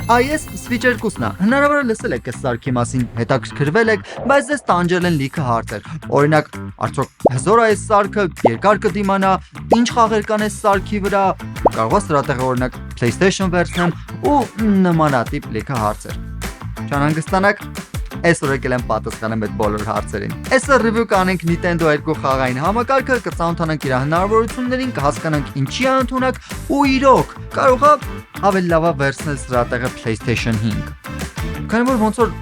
Այս Switch 2-ն է։ Հնարավոր է լսել եք այս սարքի մասին, հետաքրքրվել եք, բայց ձեզ տանջել են լիքը հարցեր։ Օրինակ, արդյոք հզոր է այս սարքը, երկար կդիմանա, ինչ խաղեր կան այս սարքի վրա, կարող է սրա տեղը օրինակ PlayStation վերցնեմ ու նմանատիպ լիքը հարցեր։ Չանհանգստանաք, այսօր եկել եմ պատասխանեմ այդ բոլոր հարցերին։ Այսօր review կանենք Nintendo 2 խաղային համակարգը, կծանոթանանք իր հնարավորություններին, կհասկանանք ինչի է ընդունակ ու իրոք կարող է ավելի լավ վերցնել սրա տեղը PlayStation 5։ Քանի որ ոնց որ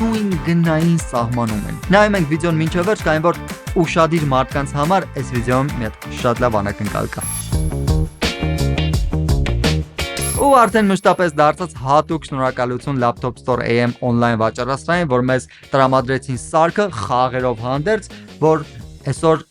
նույն գնային սահմանում են։ Նայում ենք վիդեոն մինչև վերջ, քանի որ ուշադիր մարդկանց համար այս վիդեոն մի հատ շատ լավ անակնկալ կա։ Ու արդեն մշտապես դարձած հատուկ շնորհակալություն Laptop Store AM on-line վաճառասրահին, որ մեզ տրամադրեցին սարքը խաղերով հանդերձ, որ այսօր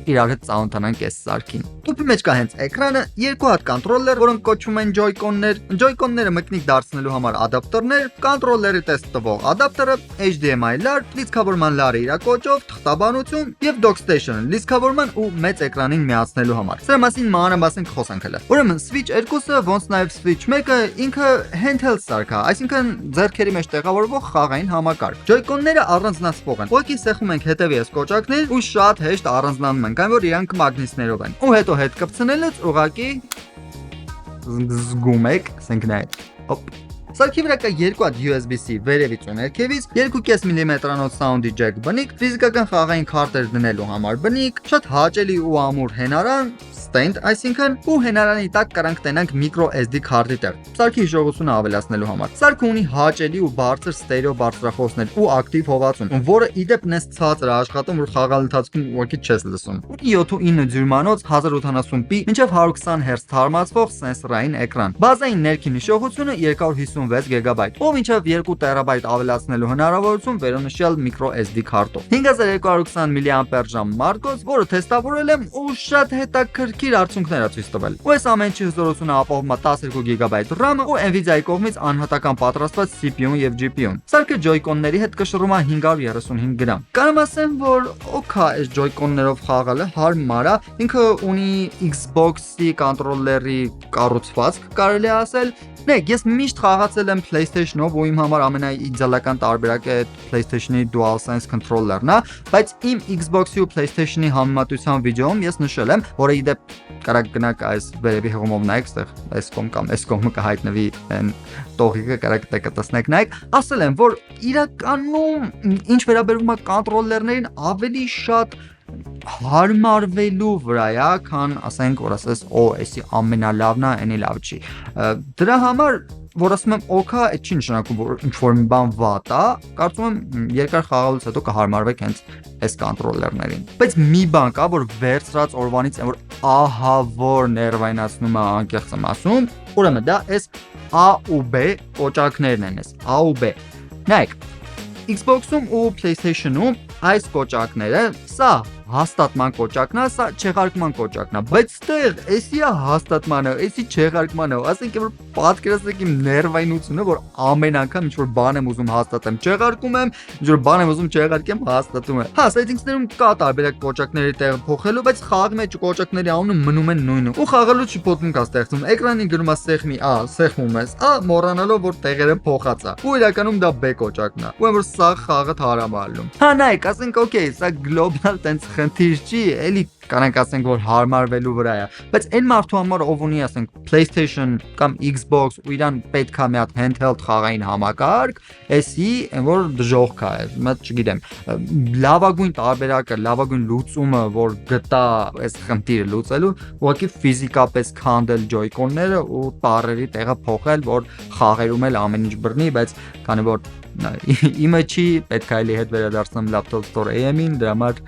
իրար հետ ծանոթանանք այս սարքին։ Տուփի մեջ կա հենց էկրանը, երկու հատ կոնտրոլեր, որոնք կոչվում են Joy-Con-ներ, Joy-Con-ները մկնիկ դարձնելու համար ադապտերներ, կոնտրոլերի տեսք տվող ադապտերը, HDMI լար, լիցքավորման լարը իր կոճով, թղթաբանություն եւ DockStation-ը լիցքավորման ու մեծ էկրանին միացնելու համար։ Սրա մասին մանրամասն կխոսանք հələ։ Ուրեմն Switch 2-ը, ոնց նաեւ Switch 1-ը ինքը handheld սարք է, այսինքն ձեռքերի մեջ տեղավորվող խաղային համակարգ։ Joy-Con-ները առանձնացվող են։ Ուղղակի սեղմում ենք հետևի այս կոճակներ ու շատ հեշտ առանձնանում են, քանի որ իրանք մագնիսներով են։ Ու հետո հետ կպցնելուց ուղղակի զգում եք, ասենք նայեք։ Հոպ։ Սարքի վրա կա երկու հատ USB-C վերևից ու ներքևից, 2.5 մմ-անոց sound jack բնիկ, ֆիզիկական խաղային քարտեր դնելու համար բնիկ, շատ հաճելի ու ամուր հենարան, stand, այսինքն ու հենարանի տակ կարանք տենանք micro SD քարտի տեղ։ Սարքի հիշողությունը ավելացնելու համար։ Սարքը ունի հաճելի ու բարձր ստերեո բարձրախոսներ ու ակտիվ հովացում, որը իդեպ նես ցածր է աշխատում, որ խաղալ ընթացքում ուղղակի չես լսում։ 7.9 դյուրմանոց 1080p մինչև 120 Hz թարմացվող սենսորային էկրան։ Բազային ներքին հիշողությունը 256 GB, ու մինչև 2 TB ավելացնելու հնարավորություն վերոնշյալ micro SD քարտով։ 5220 mAh մարգոց, որը թեստավորել եմ ու շատ հետաքրքիր արդյունքներ է ցույց տվել։ Ու այս ամենի հզորությունը ապահովում է 12 GB RAM-ը ու Nvidia-ի կողմից անհատական պատրաստված CPU-ն եւ GPU-ն։ Սարքը Joy-Con-ների հետ կշռում է 535 գրամ։ Կարամ ասեմ, որ օքա այս Joy-Con-ներով խաղալը հարմար է, ինքը ունի Xbox-ի կոնտրոլերի կառուցվածք, կարելի է ասել։ Նայեք, ես միշտ խաղացել եմ PlayStation-ով ու իմ համար ամենաիդեալական տարբերակը այդ PlayStation-ի DualSense controller-ն է, բայց իմ Xbox-ի ու PlayStation-ի համեմատության վիդեոում ես նշել եմ, որը իդեպ կարակ գնաք այս վերևի հղումով նայեք, այստեղ այս կողմ կամ այս կողմը կհայտնվի այն տողիկը, կարակ դե կտեսնեք նայեք, ասել եմ, որ իրականում ինչ վերաբերում է կոնտրոլերներին ավելի շատ հարմարվելու վրա է, քան ասենք, որ ասես, էսի ամենալավն է, այնի լավ չի։ Դրա համար, որ ասում եմ, օքա, այդ չի նշանակում, որ ինչ-որ մի բան վատ է, կարծում եմ երկար խաղալուց հետո կհարմարվեք հենց այս կոնտրոլերներին։ Բայց մի բան կա, որ վերցրած օրվանից այն որ ահա որ ներվայնացնում է, անկեղծ եմ ասում, ուրեմն դա այս A ու B կոճակներն են, այս A ու B։ Նայեք, Xbox-ում ու PlayStation-ում այս կոճակները, սա հաստատման կոճակն է, սա չեղարկման կոճակն է, բայց ստեղ էսի է հաստատմանը, էսի չեղարկմանը, ասենք որ պատկերացրեք իմ ներվայնությունը, որ ամեն անգամ ինչ որ բան եմ ուզում հաստատեմ, չեղարկում եմ, ինչ որ բան եմ ուզում չեղարկեմ, հաստատում եմ։ Հա, settings-ներում կա տարբերակ կոճակների տեղը փոխելու, բայց խաղի մեջ կոճակների անունը մնում են նույնը։ Ու խաղալու շփոթմունք է ստեղծում։ Էկրանին գրում է սեղմի A, սեղմում ես A, մոռանալով որ տեղերը փոխած է։ Ու իրականում դա B կոճակն է։ Ու որ սա խաղը հարամարում։ Հա, նայեք, ասենք օքեյ, սա գլոբալ տենց խնդիր չի, էլի կանենք ասենք որ հարմարվելու վրա է, բայց այն մարդու համար ով ունի ասենք PlayStation կամ Xbox ու իրան պետք է մի հատ handheld խաղային համակարգ, էսի այն որ դժոխք է, մտ չգիտեմ, լավագույն տարբերակը, լավագույն լուծումը, որ գտա այս խնդիրը լուծելու, ուղղակի ֆիզիկապես քանդել Joy-Con-ները ու տարերի տեղը փոխել, որ խաղերում էլ ամեն ինչ բռնի, բայց քանի որ իմը չի, պետք է այլի հետ վերադարձնեմ Laptop Store AM-ին, դրա համար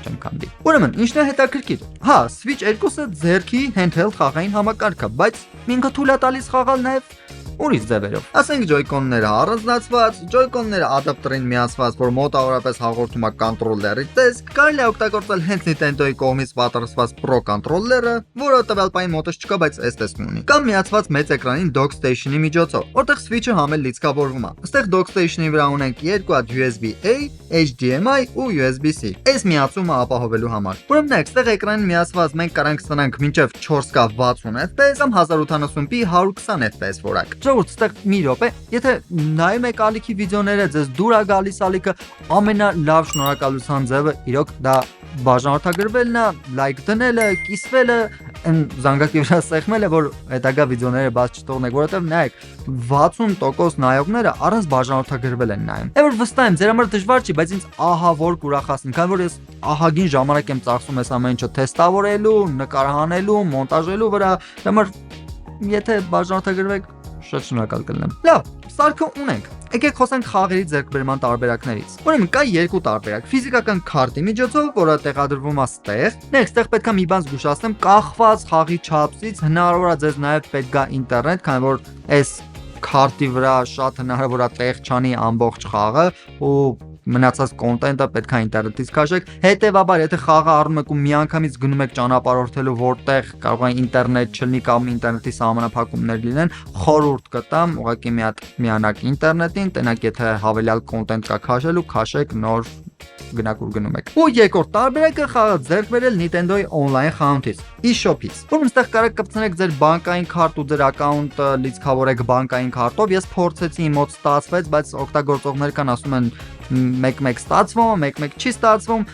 չեմ կանդի։ Ուրեմն, ինչն է հետաքրքիր։ Հա, Switch 2-ը ձեռքի handheld խաղային համակարգ է, բայց ինքը թույլ է տալիս խաղալ նաև ուրիշ ձևերով։ Ասենք Joy-Con-ները առանձնացված, Joy-Con-ները ադապտերին միացված, որ մոտավորապես հաղորդում է կոնտրոլերի տեսք, կարելի է օգտագործել հենց Nintendo-ի կողմից պատրաստված Pro կոնտրոլերը, որը տվյալ պահին մոտս չկա, բայց այս տեսքն ունի, կամ միացված մեծ էկրանին DockStation-ի միջոցով, որտեղ Switch-ը համել լիցքավորվում է։ Այստեղ DockStation-ի վրա ունենք երկու հատ USB-A, HDMI ու USB-C։ Այս միացումը ապահովելու համար։ Ուրեմն այստեղ էկրանին միացված մենք կարանք ստանանք մինչև 4K 60 FPS կամ 1080p 120 FPS որակ։ Ժողովուրդ, ստեղ մի րոպե, եթե նայում եք ալիքի վիդեոները, ձեզ դուր է գալիս ալիքը, ամենալավ շնորհակալության ձևը իրոք դա բաժանորդագրվելն է, լայք դնելը, կիսվելը, զանգակի վրա սեղմելը, որ հետագա վիդեոները բաց չթողնեք, որովհետև նայեք 60% նայողները առանց բաժանորդագրվել են նայում։ Եվ որ վստահ եմ, ձեր համար դժվար չի, բայց ինձ ահա որ կուրախացնի, քանի որ ես ահագին ժամանակ եմ ծախսում այս ամեն ինչը թեստավորելու, նկարահանելու, մոնտաժելու վրա, համար եթե բաժանորդագրվեք, շատ շնորհակալ կլինեմ։ Լավ, սարքը ունենք։ Եկեք խոսենք խաղերի ձեռքբերման տարբերակներից։ Ուրեմն կա երկու տարբերակ՝ ֆիզիկական քարտի միջոցով, որը տեղադրվում է ստեղ։ Նայեք, ստեղ պետք է մի բան զգուշացնեմ, կախված խաղի չափսից հնարավոր է ձեզ նաև պետք է ինտերնետ, քանի որ այս քարտի վրա շատ հնարավոր է տեղ չանի ամբողջ խաղը ու մնացած կոնտենտը պետք է ինտերնետից քաշեք։ Հետևաբար, եթե խաղը առնում եք ու միանգամից գնում եք ճանապարհորդելու, որտեղ կարող է ինտերնետ չլինի կամ ինտերնետի սահմանափակումներ լինեն, խորհուրդ կտամ ուղղակի մի հատ միանակ ինտերնետին, տենակ եթե հավելյալ կոնտենտ կա քաշելու, քաշեք, նոր գնաք ու գնում եք։ Ու երկրորդ տարբերակը խաղը ձեռք բերել Nintendo-ի on-line խանութից, eShop-ից։ Որում ստեղ կարող կպցնեք ձեր բանկային քարտ ու ձեր ակաունտը լիցքավորեք բանկային քարտով։ Ես փորձեցի, իմ մոտ ստացվեց, բայց օգտագործողներ կան ասում են մեկ-մեկ ստացվում, մեկ-մեկ չի ստացվում։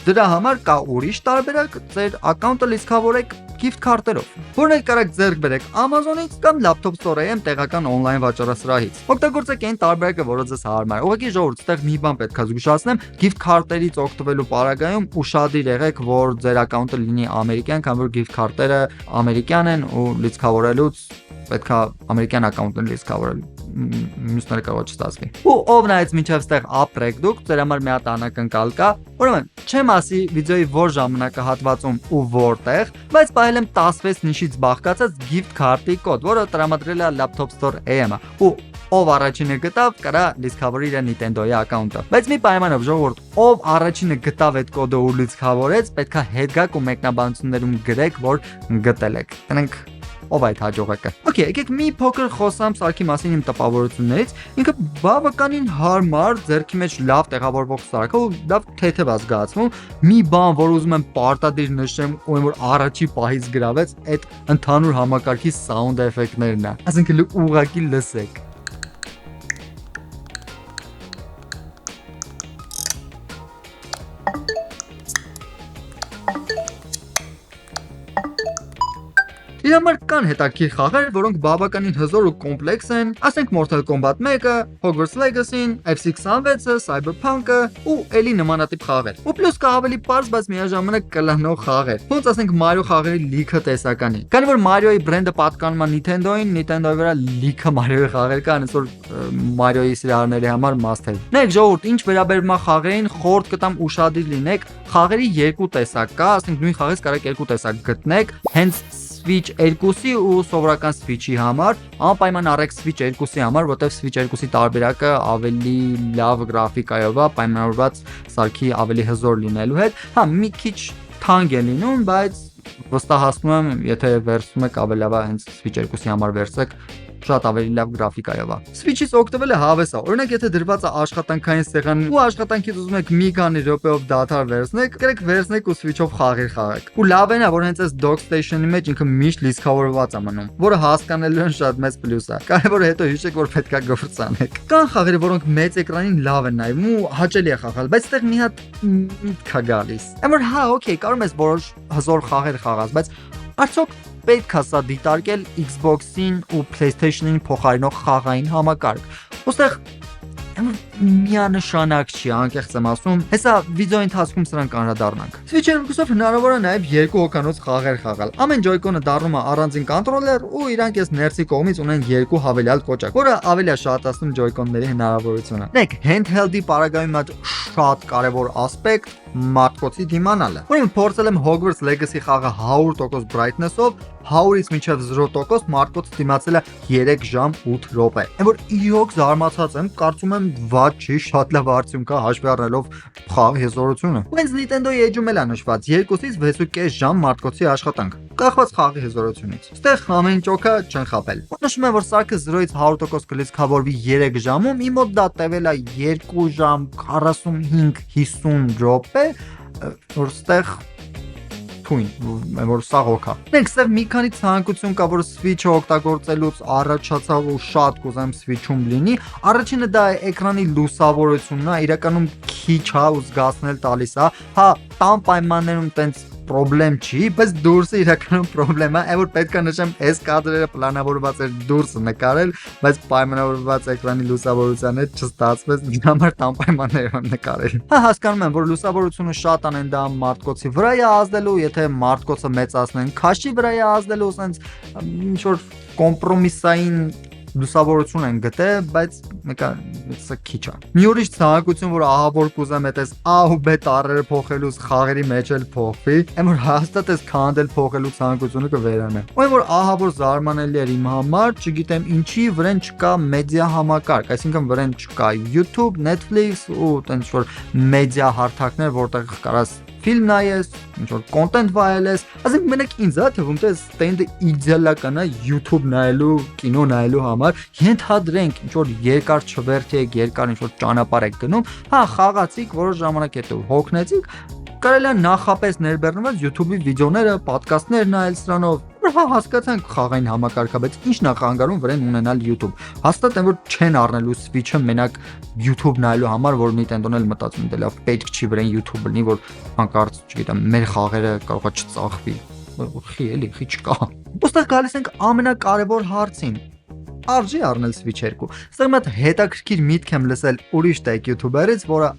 Դրա համար կա ուրիշ տարբերակ, ձեր ակաունտը լիցքավորեք gift քարտերով, որն էլ կարող ձեռք բերեք Amazon-ից կամ Laptop Store-ում տեղական on-line վաճառասրահից։ Օգտագործեք այն տարբերակը, որը ձեզ հարմար է։ Ուղղակի ժողովուրդ, ստեղ մի բան պետք է զգուշացնեմ, gift քարտերից օգտվելու պարագայում ուշադիր եղեք, որ ձեր ակաունտը լինի ամերիկյան, քանի որ gift քարտերը ամերիկյան են ու լիցքավորելուց պետք է ամերիկյան ակաունտն լիցքավորել, մյուսները կարող չստացվի։ Ու ով նայեց մինչև ստեղ ապրեք դուք, ձեր համար մի հատ անակնկալ կա։ Ուրեմն, չեմ ասի վիդեոյի որ ժամանակահատվածում ու որտեղ, բայց պահել եմ 16 նիշից բաղկացած gift քարտի կոդ, որը տրամադրել է Laptop Store AM-ը։ Ու ով առաջինը գտավ, կարա լիցքավորի իր Nintendo-ի ակաունտը։ Բայց մի պայմանով, ժողովուրդ, ով առաջինը գտավ այդ կոդը ու լիցքավորեց, պետքա հետ գաք ու մեկնաբանություններում գրեք, որ գտել եք։ Տնենք ով այդ հաջողակը։ Okay, եկեք մի փոքր խոսամ սարքի մասին իմ տպավորություններից։ Ինքը բավականին հարմար, ձեռքի մեջ լավ տեղավորվող սարք է ու լավ թեթև է զգացվում։ Մի բան, որ ուզում եմ պարտադիր նշեմ, ու որ առաջի պահից գրավեց, այդ ընդհանուր համակարգի sound effect-ներն է։ Այսինքն ուղղակի լսեք։ Իր համար կան հետաքրքիր խաղեր, որոնք բավականին հզոր ու կոմպլեքս են, ասենք Mortal Kombat 1-ը, Hogwarts Legacy-ն, FC26-ը, Cyberpunk-ը ու էլի նմանատիպ խաղեր։ Ու պլյուս կա ավելի պարզ, բայց միաժամանակ կլանող խաղեր։ Ոնց ասենք Mario խաղերի լիքը տեսականի։ Քանի որ Mario-ի բրենդը պատկանում է Nintendo-ին, Nintendo-ի վրա լիքը Mario-ի խաղեր կան, այսօր Mario-ի սիրահարների համար must have։ Նայեք ժողովուրդ, ինչ վերաբերում է խաղերին, խորտ կտամ ուշադիր լինեք։ Խաղերի երկու տեսակ կա, ասենք նույն խաղից կարող երկու տեսակ գտնեք, հենց Switch 2-ի ու սովորական Switch-ի համար, անպայման առեք Switch 2-ի համար, որտեղ Switch 2-ի տարբերակը ավելի լավ գրաֆիկայով է, պայմանավորված սարքի ավելի հզոր լինելու հետ։ Հա, մի քիչ թանկ է լինում, բայց վստահացնում եմ, եթե վերցնում եք ավելի լավ է հենց Switch 2-ի համար վերցեք, շատ ավելի լավ գրաֆիկայով է։ Switch-ից օգտվելը հավես է։ Օրինակ, եթե դրված է աշխատանքային սեղան ու աշխատանքից ուզում եք մի քանի րոպեով դադար վերցնեք, գրեք վերցնեք ու Switch-ով խաղեր խաղեք։ Ու լավն է, որ հենց այս dock station-ի մեջ ինքը միշտ լիցքավորված է մնում, որը հասկանալիորեն շատ մեծ պլյուս է։ Կարևորը հետո հիշեք, որ պետք է գործանեք։ Կան խաղեր, որոնք մեծ էկրանին լավ են նայվում ու հաճելի է խաղալ, բայց այդտեղ մի հատ միտք է գալիս։ Ամր հա, օքեյ, կարող ես որոշ հզոր խաղեր խաղաս, բայց արդյոք պետք է սա դիտարկել Xbox-ին ու PlayStation-ին փոխարինող խաղային համակարգ։ Ոստեղ միանշանակ չի, անկեղծ եմ ասում։ Հեսա վիդեոյի ընթացքում սրան կանրադառնանք։ Switch 2-ով հնարավոր է նաև երկու հոգանոց խաղեր խաղալ։ Ամեն Joy-Con-ը դառնում է առանձին կոնտրոլեր ու իրանք այս ներսի կողմից ունեն երկու հավելյալ կոճակ, որը ավելի է շատացնում Joy-Con-ների հնարավորությունը։ Նայեք, handheld-ի պարագայում շատ կարևոր ասպեկտ մարտկոցի դիմանալը։ Ուրեմն փորձել եմ Hogwarts Legacy խաղը 100% brightness-ով 100-ից մինչև 0% մարտկոց դիմացել է 3 ժամ 8 րոպե։ Այն որ իրոք զարմացած եմ, կարծում եմ վատ չի, շատ լավ արդյունք է հաշվի առնելով խաղի հզորությունը։ Ու հենց Nintendo-ի էջում էլ է նշված 2-ից 6.5 ժամ մարտկոցի աշխատանք, կախված խաղի հզորությունից։ Ստեղ ամեն ճոքը չեն խաբել։ Նշում եմ, որ սարքը 0-ից 100% կլիցքավորվի 3 ժամում, իմ մոտ դա տևել է 2 ժամ 45-50 րոպե, որ ստեղ թույն, որ սա հոգա։ Մենք ստեղ մի քանի ցանկություն կա, որ Switch-ը օգտագործելուց առաջացավ ու շատ կուզեմ Switch-ում լինի։ Առաջինը դա է էկրանի լուսավորությունն է, իրականում քիչ է ու զգացնել տալիս է։ Հա, տան պայմաններում տենց պրոբլեմ չի, բայց դուրսը իրականում պրոբլեմ է, որ պետք է նշեմ, այս կադրերը պլանավորված էր դուրսը նկարել, բայց պայմանավորված էկրանի լուսավորության հետ չստացվեց, դրա համար տան պայմաններում եմ նկարել։ Հա, հասկանում եմ, որ լուսավորությունը շատ անեն դա մարտկոցի վրա է ազդելու, եթե մարտկոցը մեծացնեն, քաշի վրա է ազդելու, ասենց ինչ որ կոմպրոմիսային լուսավորություն են գտել, բայց մեկը սա քիչ է։ Մի ուրիշ ցանկություն, որ ահա որ կուզեմ այդպես A ու B տառերը փոխելուց խաղերի մեջ էլ փոխվի, այն որ հաստատ էս քանդել փոխելու ցանկությունը կվերանա։ Ու որ ահա որ զարմանալի էր իմ համար, չգիտեմ ինչի վրան չկա մեդիա համակարգ, այսինքն վրան չկա YouTube, Netflix ու տենց որ մեդիա հարթակներ, որտեղ կարաս ֆիլմ նայես, ինչ որ կոնտենտ վայելես, ասենք մենակ ինձ է թվում թե ստենդը իդեալական է YouTube նայելու, կինո նայելու համար, ենթադրենք ինչ որ երկար չվերթ եք, երկար ինչ որ ճանապարհ եք գնում, հա խաղացիք, որոշ ժամանակ հետո հոգնեցիք, կարելի է նախապես ներբեռնված YouTube-ի վիդեոները, պոդքասթներ նայել սրանով, հա հասկացանք խաղային համակարգը, բայց ի՞նչն է խանգարում վրան ունենալ YouTube։ Հաստատ են որ չեն առնելու Switch-ը մենակ YouTube նայելու համար, որ Nintendo-ն էլ մտածում է լավ, պետք չի վրան YouTube լինի, որ հանկարծ, չգիտեմ, մեր խաղերը կարող է չծախվի։ Խի էլի, խի չկա։ Ոստեղ գալիս ենք ամենակարևոր հարցին։ Արժի առնել Switch 2։ Սա մի հատ հետաքրքիր միտք եմ լսել ուրիշ տեկ յութուբերից, որը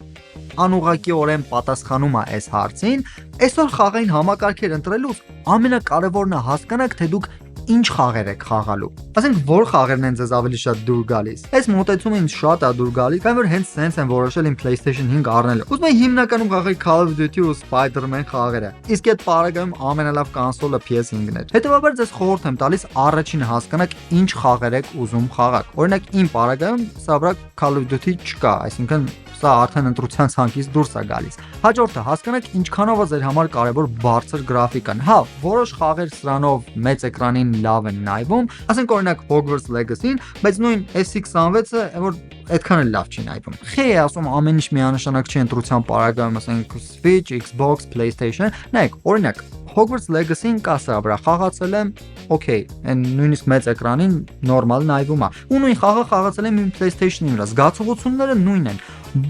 անուղղակիորեն պատասխանում է այս հարցին։ Այսօր խաղային համակարգեր ընտրելուց ամենակարևորն է հասկանաք, թե դուք ինչ խաղեր եք խաղալու։ Ասենք որ խաղերն են ձեզ ավելի շատ դուր գալիս։ Այս մոտեցումը ինձ շատ է դուր գալիս, քանի որ հենց սենց են որոշել իմ PlayStation 5 առնել։ Ուզում եմ հիմնականում խաղալ Call of Duty ու Spider-Man խաղերը։ Իսկ այդ պարագայում ամենալավ կոնսոլը PS5-ն է։ Հետևաբար ձեզ խորհուրդ եմ տալիս առաջինը հասկանաք ինչ խաղեր եք ուզում խաղալ։ Օրինակ իմ պարագայում սա վրա Call of Duty չկա, այսինքն սա արդեն ընտրության ցանկից դուրս է գալիս։ Հաջորդը հասկանաք ինչքանով է ձեր համար կարևոր բարձր գրաֆիկան։ Հա, որոշ խաղեր սրանով մեծ էկրանին լավ են նայվում, ասենք օրինակ Hogwarts Legacy-ն, բայց նույն SX26-ը որ այդքան էլ լավ չի նայվում։ Խե է ասում ամեն ինչ միանշանակ չի ընտրության պարագայում, ասենք Switch, Xbox, PlayStation։ Նայեք, օրինակ Hogwarts Legacy-ն կա սրա վրա խաղացել եմ, օքեյ, այն նույնիսկ մեծ էկրանին նորմալ նայվում է։ Ու նույն խաղը խաղացել եմ իմ PlayStation-ի վրա, զգացողությունները նույնն են,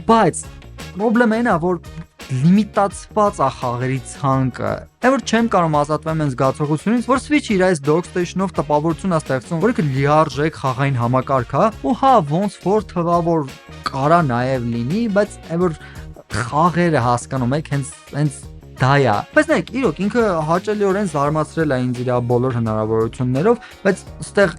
բայց պրոբլեմն այն է, որ լիմիտացված է խաղերի ցանկը։ Այն որ չեմ կարող ազատվել այն զգացողությունից, որ Switch-ը իր այս dock station-ով տպավորություն է ստեղծում, որ ինքը լիարժեք խաղային համակարգ է, ու հա, ոնց որ թվա որ կարա նաև լինի, բայց այն որ խաղերը հասկանում եք, հենց դա է։ Բայց նայեք, իրոք ինքը հաճելիորեն զարմացրել է ինձ իր բոլոր հնարավորություններով, բայց ստեղ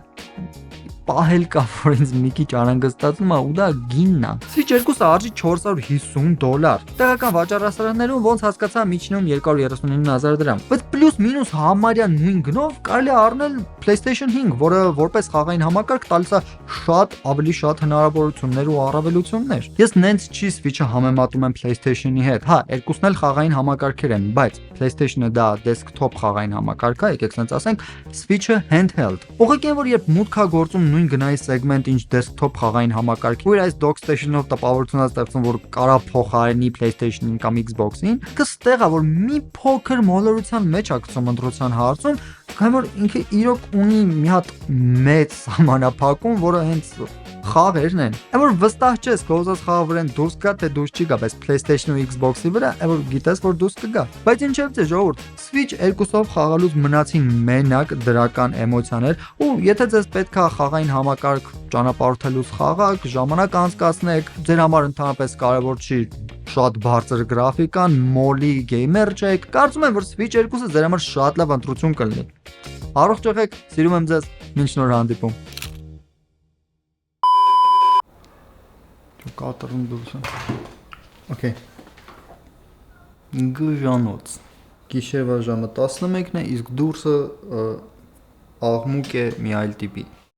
պահել կա, որ ինձ մի քիչ անհանգստացնում է ու դա գինն է։ Switch 2-ը արժի $450։ Տեղական վաճառասարաններում ոնց հասկացա միջինում 239,000 դրամ։ Բայց պլյուս մինուս համարյա նույն գնով կարելի է առնել PlayStation 5, որը որպես խաղային համակարգ տալիս է ավելի շատ հնարավորություններ ու առավելություններ։ Ես նենց չի Switch-ը համեմատում եմ PlayStation-ի հետ։ Հա, երկուսն էլ խաղային համակարգեր են, բայց PlayStation-ը դա desktop խաղային համակարգ է, եկեք ասենք ասենք, Switch-ը handheld։ Ուղղակի որ երբ մուտք է գործում նույն գնայի սեգմենտ ինչ desktop խաղային համակարգի, ու այս dock station-ով տպավորություն է ստեղծում, որ կարա փոխարինի PlayStation-ին կամ Xbox-ին, կստեղ է որ մի փոքր մոլորության մեջ է գցում ընտրության հարցում, քանի որ ինքը իրոք ունի մի հատ մեծ սահմանափակում, որը հենց խաղերն են։ Այն որ վստահ չես, կոզած խաղը վրան դուրս գա թե դուրս չի գա, բայց PlayStation ու Xbox-ի վրա, այն որ գիտես որ դուրս կգա։ Բայց ինչև թե ժողովուրդ, Switch 2-ով խաղալուց մնացին մենակ դրական էմոցիաներ, ու եթե ձեզ պետք է խաղային համակարգ ճանապարհորդելուց խաղաք, ժամանակ անցկացնեք, ձեր համար ընդհանրապես կարևոր չի շատ բարձր գրաֆիկան, մոլի գեյմեր չեք, կարծում եմ որ Switch 2-ը ձեր համար շատ լավ ընտրություն կլինի։ Առողջ եղեք, սիրում եմ ձեզ, մինչ նոր հանդիպում։ Կատարում դուրսը։ Okay։ Գժանոց։ Գիշերվա ժամը 11-ն է, իսկ դուրսը աղմուկ է մի այլ տիպի։